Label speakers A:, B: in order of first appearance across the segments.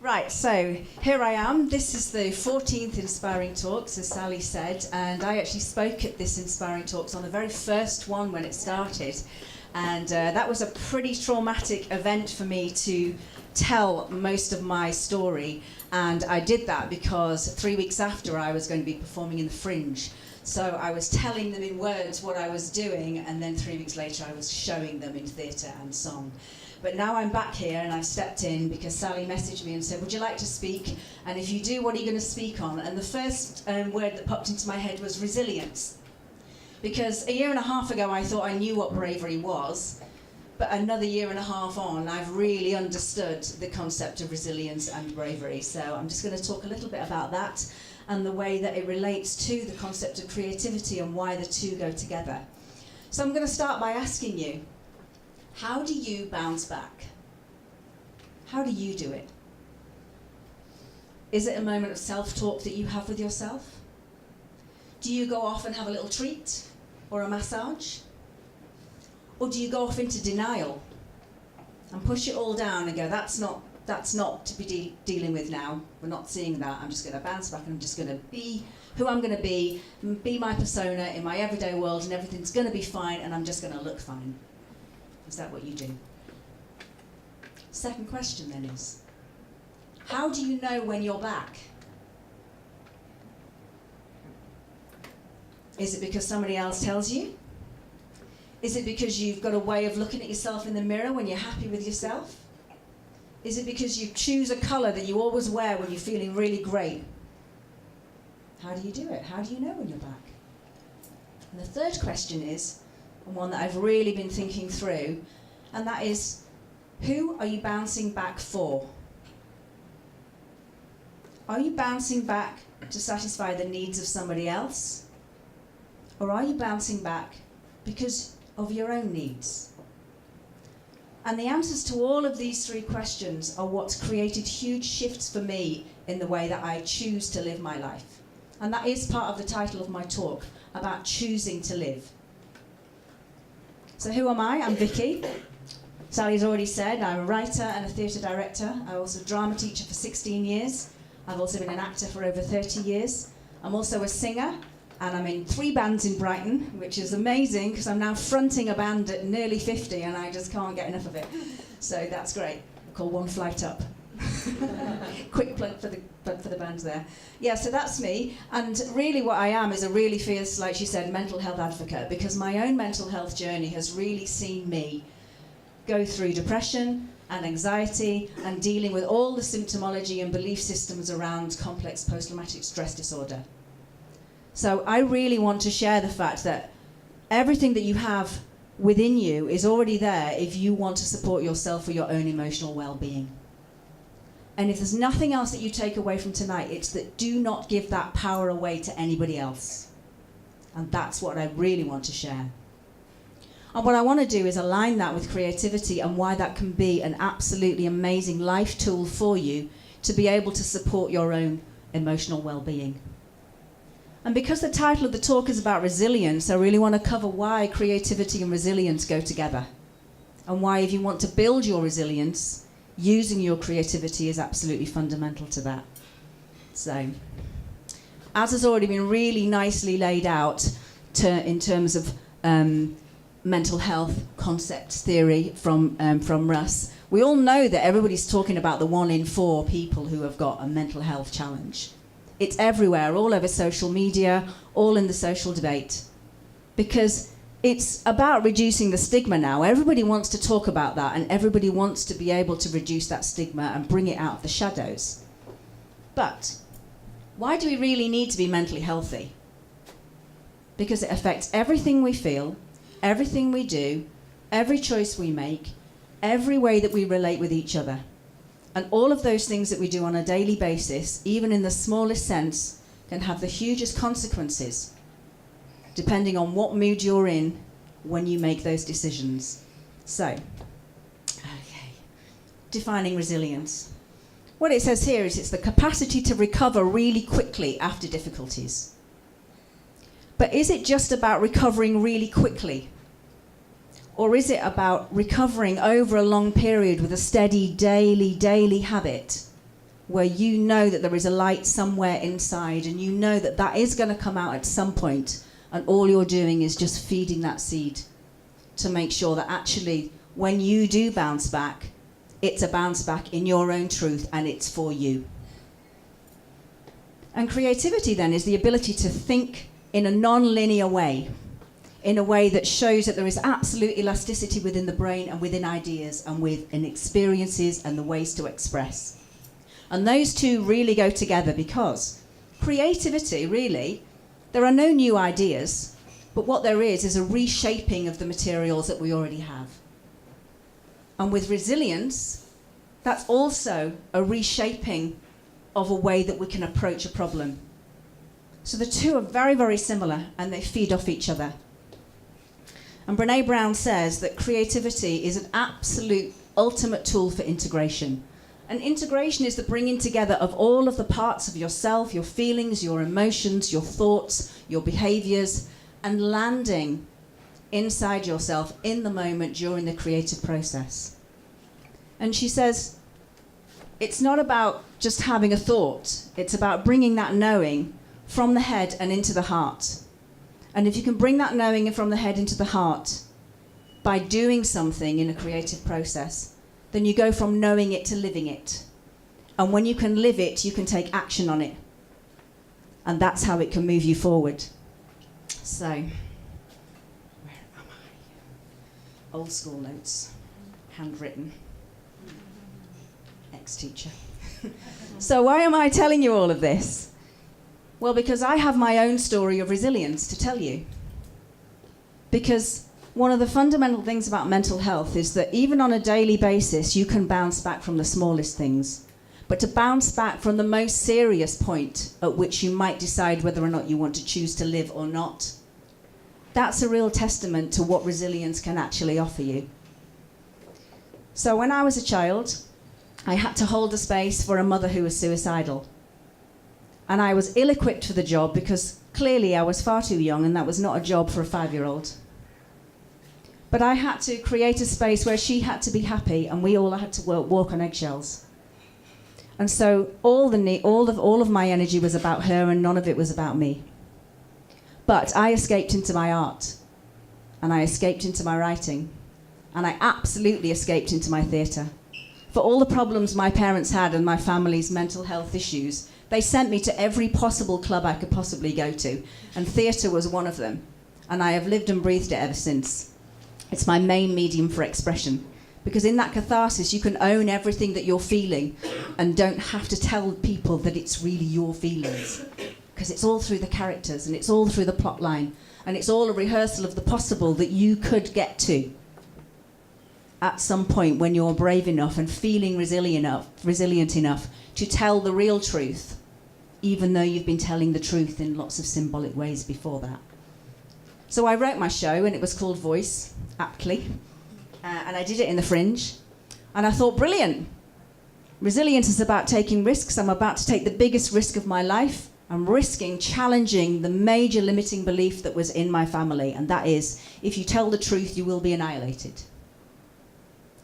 A: Right, so here I am. This is the 14th Inspiring Talks, as Sally said, and I actually spoke at this Inspiring Talks on the very first one when it started. And that was a pretty traumatic event for me to tell most of my story. And I did that because 3 weeks after I was going to be performing in the Fringe. So I was telling them in words what I was doing, and then 3 weeks later I was showing them in theatre and song. But now I'm back here and I've stepped in because Sally messaged me and said, would you like to speak? And if you do, what are you going to speak on? And the first word that popped into my head was resilience. Because a year and a half ago I thought I knew what bravery was, but another year and a half on I've really understood the concept of resilience and bravery. So I'm just going to talk a little bit about that and the way that it relates to the concept of creativity and why the two go together. So I'm going to start by asking you, how do you bounce back? How do you do it? Is it a moment of self-talk that you have with yourself? Do you go off and have a little treat or a massage? Or do you go off into denial and push it all down and go, that's not to be dealing with now. We're not seeing that. I'm just going to bounce back and I'm just going to be who I'm going to be my persona in my everyday world, and everything's going to be fine and I'm just going to look fine. Is that what you do? Second question then is, how do you know when you're back? Is it because somebody else tells you? Is it because you've got a way of looking at yourself in the mirror when you're happy with yourself? Is it because you choose a colour that you always wear when you're feeling really great? How do you do it? How do you know when you're back? And the third question is, and one that I've really been thinking through, and that is, who are you bouncing back for? Are you bouncing back to satisfy the needs of somebody else? Or are you bouncing back because of your own needs? And the answers to all of these three questions are what's created huge shifts for me in the way that I choose to live my life. And that is part of the title of my talk, about choosing to live. So who am I? I'm Vikki. Sally's already said I'm a writer and a theatre director. I'm also a drama teacher for 16 years. I've also been an actor for over 30 years. I'm also a singer, and I'm in 3 bands in Brighton, which is amazing because I'm now fronting a band at nearly 50 and I just can't get enough of it. So that's great. I call One Flight Up. Quick plug for the bands there. Yeah, so that's me. And really what I am is a really fierce, like she said, mental health advocate, because my own mental health journey has really seen me go through depression and anxiety and dealing with all the symptomology and belief systems around complex post-traumatic stress disorder. So I really want to share the fact that everything that you have within you is already there if you want to support yourself for your own emotional well-being. And if there's nothing else that you take away from tonight, it's that do not give that power away to anybody else. And that's what I really want to share. And what I want to do is align that with creativity and why that can be an absolutely amazing life tool for you to be able to support your own emotional well-being. And because the title of the talk is about resilience, I really want to cover why creativity and resilience go together. And why, if you want to build your resilience, using your creativity is absolutely fundamental to that. So, as has already been really nicely laid out in terms of mental health concepts theory from Russ, we all know that everybody's talking about the 1 in 4 people who have got a mental health challenge. It's everywhere, all over social media, all in the social debate. Because it's about reducing the stigma now. Everybody wants to talk about that, and everybody wants to be able to reduce that stigma and bring it out of the shadows. But why do we really need to be mentally healthy? Because it affects everything we feel, everything we do, every choice we make, every way that we relate with each other. And all of those things that we do on a daily basis, even in the smallest sense, can have the hugest consequences, depending on what mood you're in when you make those decisions. So, okay, defining resilience. What it says here is it's the capacity to recover really quickly after difficulties. But is it just about recovering really quickly? Or is it about recovering over a long period with a steady daily habit where you know that there is a light somewhere inside, and you know that that is going to come out at some point, and all you're doing is just feeding that seed to make sure that actually when you do bounce back, it's a bounce back in your own truth and it's for you. And creativity then is the ability to think in a non-linear way, in a way that shows that there is absolute elasticity within the brain and within ideas and within experiences and the ways to express. And those two really go together, because creativity, really, there are no new ideas, but what there is a reshaping of the materials that we already have. And with resilience, that's also a reshaping of a way that we can approach a problem. So the two are very, very similar, and they feed off each other. And Brené Brown says that creativity is an absolute ultimate tool for integration. And integration is the bringing together of all of the parts of yourself, your feelings, your emotions, your thoughts, your behaviors, and landing inside yourself in the moment during the creative process. And she says, it's not about just having a thought, it's about bringing that knowing from the head and into the heart. And if you can bring that knowing from the head into the heart by doing something in a creative process, then you go from knowing it to living it. And when you can live it, you can take action on it. And that's how it can move you forward. So, where am I? Old school notes, handwritten, ex-teacher. So why am I telling you all of this? Well, because I have my own story of resilience to tell you. Because one of the fundamental things about mental health is that even on a daily basis, you can bounce back from the smallest things. But to bounce back from the most serious point at which you might decide whether or not you want to choose to live or not, that's a real testament to what resilience can actually offer you. So when I was a child, I had to hold a space for a mother who was suicidal. And I was ill-equipped for the job because clearly I was far too young, and that was not a job for a 5-year-old. But I had to create a space where she had to be happy, and we all had to walk on eggshells. And so all of my energy was about her, and none of it was about me. But I escaped into my art, and I escaped into my writing, and I absolutely escaped into my theatre. For all the problems my parents had and my family's mental health issues, they sent me to every possible club I could possibly go to, and theatre was one of them. And I have lived and breathed it ever since. It's my main medium for expression, because in that catharsis you can own everything that you're feeling and don't have to tell people that it's really your feelings, because it's all through the characters and it's all through the plot line, and it's all a rehearsal of the possible that you could get to at some point when you're brave enough and feeling resilient enough to tell the real truth, even though you've been telling the truth in lots of symbolic ways before that. So I wrote my show, and it was called Voice, aptly, and I did it in the Fringe, and I thought, brilliant. Resilience is about taking risks. I'm about to take the biggest risk of my life. I'm risking challenging the major limiting belief that was in my family, and that is, if you tell the truth, you will be annihilated.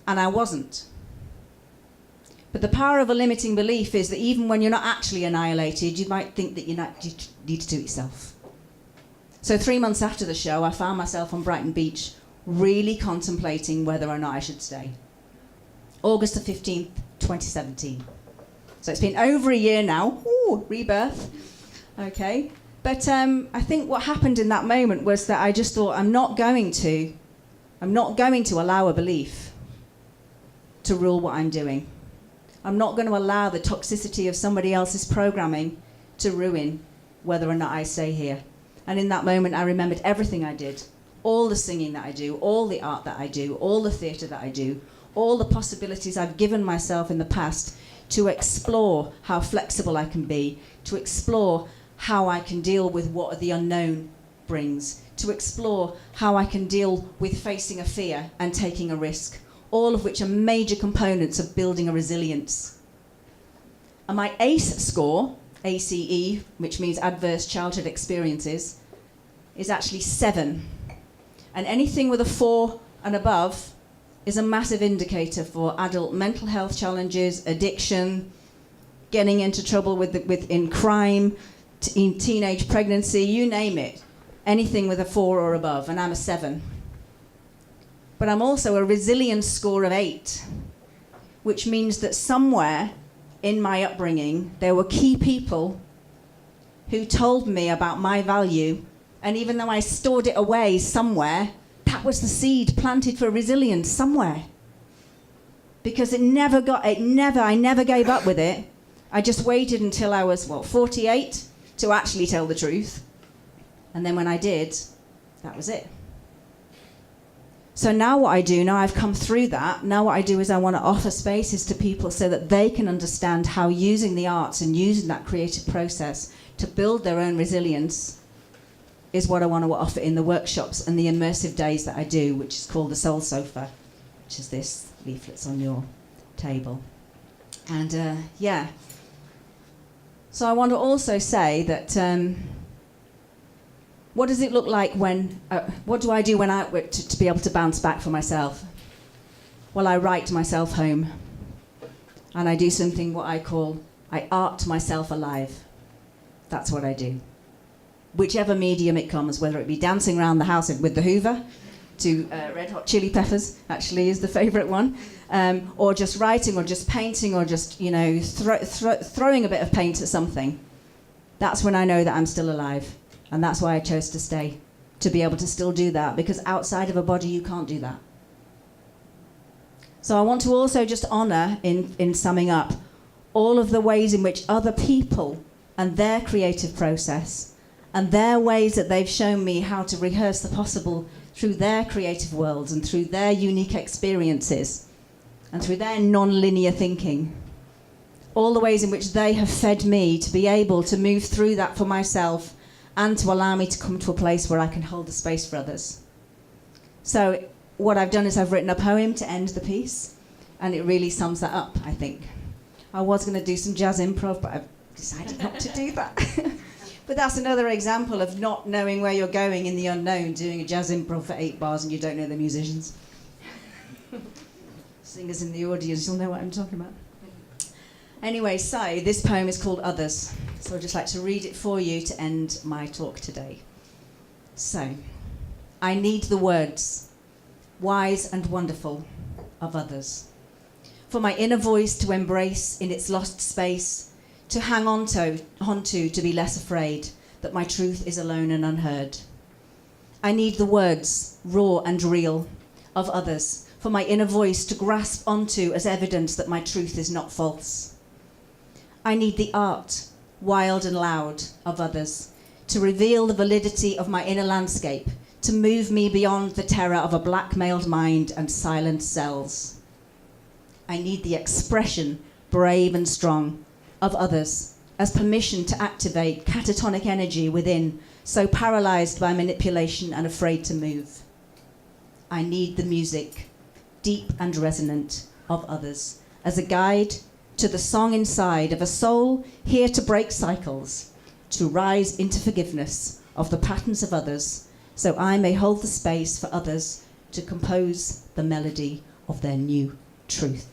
A: And I wasn't. But the power of a limiting belief is that even when you're not actually annihilated, you might think that you need to do it yourself. So 3 months after the show, I found myself on Brighton Beach, really contemplating whether or not I should stay. August the 15th, 2017. So it's been over a year now. Ooh, rebirth. Okay. But I think what happened in that moment was that I just thought, I'm not going to allow a belief to rule what I'm doing. I'm not going to allow the toxicity of somebody else's programming to ruin whether or not I stay here. And in that moment, I remembered everything I did, all the singing that I do, all the art that I do, all the theatre that I do, all the possibilities I've given myself in the past to explore how flexible I can be, to explore how I can deal with what the unknown brings, to explore how I can deal with facing a fear and taking a risk, all of which are major components of building a resilience. And my ACE score, ACE, which means Adverse Childhood Experiences, is actually 7. And anything with a 4 and above is a massive indicator for adult mental health challenges, addiction, getting into trouble in crime, in teenage pregnancy, you name it. Anything with a 4 or above, and I'm a 7. But I'm also a resilience score of 8, which means that somewhere in my upbringing, there were key people who told me about my value, and even though I stored it away somewhere, that was the seed planted for resilience somewhere. Because I never gave up with it. I just waited until I was, 48 to actually tell the truth. And then when I did, that was it. So now what I do, now I've come through that, now what I do is I want to offer spaces to people so that they can understand how using the arts and using that creative process to build their own resilience is what I want to offer in the workshops and the immersive days that I do, which is called the Soul Sofa, which is this leaflet's on your table. And so I want to also say that what does it look like when, what do I do when to be able to bounce back for myself? Well, I write myself home. And I do something what I call, I art myself alive. That's what I do. Whichever medium it comes, whether it be dancing around the house with the Hoover, to Red Hot Chili Peppers, actually is the favourite one, or just writing, or just painting, or just, throwing a bit of paint at something. That's when I know that I'm still alive. And that's why I chose to stay, to be able to still do that, because outside of a body you can't do that. So I want to also just honour, in summing up, all of the ways in which other people and their creative process and their ways that they've shown me how to rehearse the possible through their creative worlds and through their unique experiences and through their non-linear thinking. All the ways in which they have fed me to be able to move through that for myself and to allow me to come to a place where I can hold the space for others. So what I've done is I've written a poem to end the piece, and it really sums that up, I think. I was going to do some jazz improv, but I've decided not to do that. But that's another example of not knowing where you're going in the unknown, doing a jazz improv for 8 bars and you don't know the musicians. Singers in the audience, you'll know what I'm talking about. Anyway, so this poem is called Others. So I'd just like to read it for you to end my talk today. So, I need the words, wise and wonderful, of others. For my inner voice to embrace in its lost space, to hang on to be less afraid that my truth is alone and unheard. I need the words, raw and real, of others, for my inner voice to grasp onto as evidence that my truth is not false. I need the art, wild and loud, of others, to reveal the validity of my inner landscape, to move me beyond the terror of a blackmailed mind and silent cells. I need the expression, brave and strong, of others, as permission to activate catatonic energy within, so paralyzed by manipulation and afraid to move. I need the music, deep and resonant, of others, as a guide to the song inside of a soul here to break cycles, to rise into forgiveness of the patterns of others, so I may hold the space for others to compose the melody of their new truth.